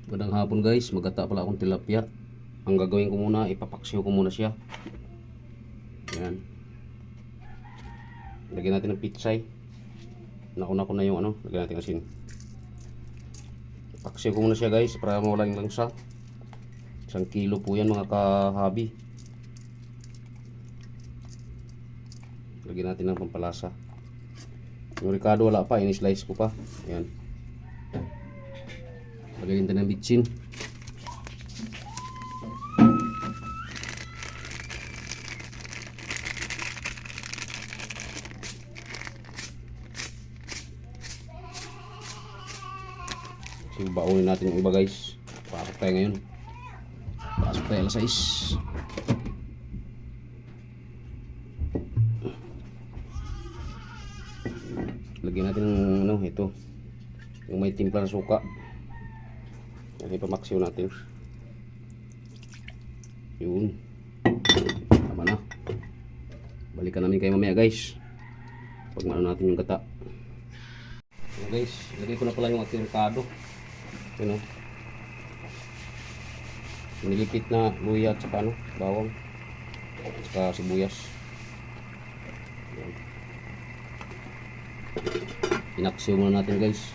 Magandang hapon guys, magata pala akong tilapia. Ang gagawin ko muna, ipapaksiw ko muna siya. Yan. Lagyan natin ng pitsay. Nauna ko na yung ano, lagyan natin asin. Paksiw ko muna siya guys para mawala yung langsa. 1 kilo po yan mga kahabi. Lagyan natin ng pampalasa. Yung ricado wala pa, ini-slice ko pa. Ayan. Lagyan natin ng bitsin. Kasi baunin natin yung iba guys. Pasok tayo ngayon. Pasok tayo alas 6. Lagyan natin ng ano, ito. Yung may timpla na suka. Yan, ipamaksiw natin. Yun. Tama na. Balikan namin kayo mamaya guys. Pag maano natin yung gata. Yan guys, lagay ko na pala yung ating ricado. Yun o. Nilipit na luya at saka ano, bawang. At saka sibuyas. Yan. Pinaksiw muna natin guys.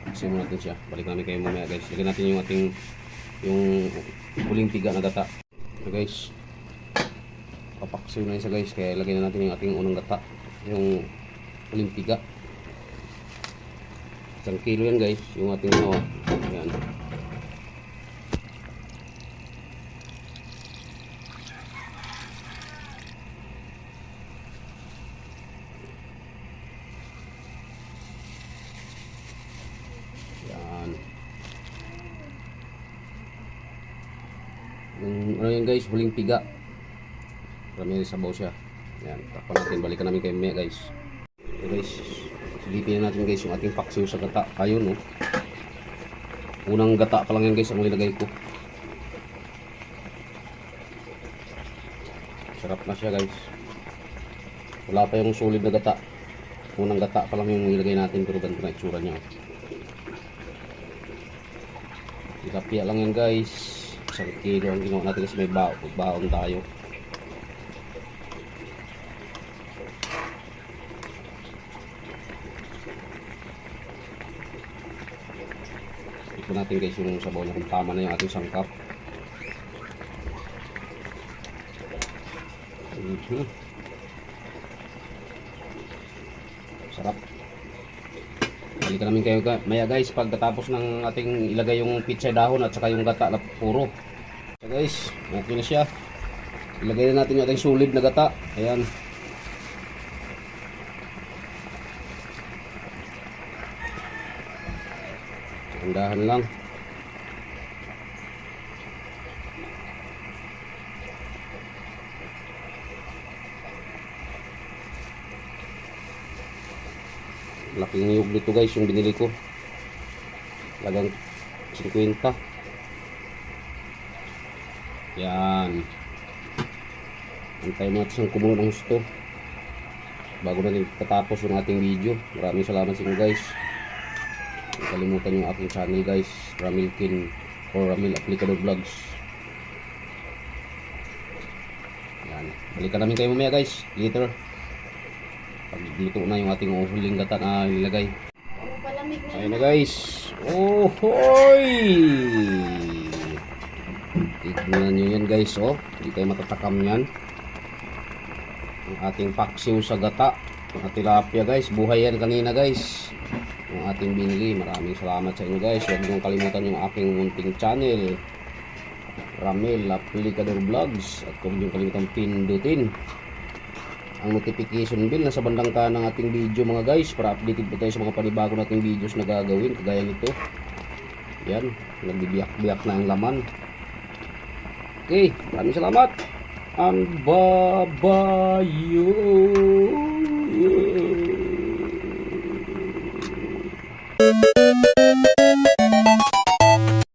Paksiw muna natin siya. Balik namin kayo mamaya guys. Lagyan natin yung ating huling piga na gata. So guys, papaksiw na yun siya guys. Kaya lagyan na natin yung ating unang gata. Yung huling piga. 1 kilo yan guys. Yung ating ginawa. Ayan. Yung ano yan guys, huling piga. Marami rin sabaw siya. Yan, takpan natin, balikan namin kayo mamaya guys. So guys, silipin na natin guys yung ating paksiw sa gata. Ayun no. Unang gata pa lang yan guys ang nilagay ko. Sarap na siya guys. Wala pa yung solid na gata. Unang gata pa lang yung nilagay natin, pero ganito na itsura niya. Tilapia lang yan guys. 1 kilo ang ginawa natin kasi may baon tayo. Ito natin guys yung sabaw na kung tama na yung ating sangkap. Sarap. Balikan namin kayo maya guys pagkatapos ng ating ilagay yung pitsay dahon at saka yung gata na puro. So guys, okay na siya. Ilagay na natin yung ating solid na gata. Ayan. Tandahan lang. Laking niyog dito guys yung binili ko. Lagang 50. Yan. Antay mo natin siyang kumulo ng gusto bago na katapos yung ating video. Maraming salamat sa inyo guys. Huwag kalimutan yung aking channel guys, Ramilkin or Ramil Aplicador Vlogs. Yan. Balikan namin kayo mamaya guys. Later. Pagluto na yung ating huling gata na nilagay. Ayun na guys. Oh hoy! Tignan nyo yan guys oh. Hindi kayo matatakam yan. Ang ating paksiw sa gata. Mga tilapia guys. Buhay yan kanina guys. Yung ating binili. Maraming salamat sa inyo guys. Huwag niyong kalimutan yung aking munting channel, Ramil Aplicador Vlogs. At huwag niyong kalimutan pindutin ang notification bell na sa bandang kanan ng ating video mga guys para updated po tayo sa mga panibago nating videos na gagawin kagaya nito. Yan, nagbibiyak-biyak na ang laman. Okay, maraming salamat and bye-bye.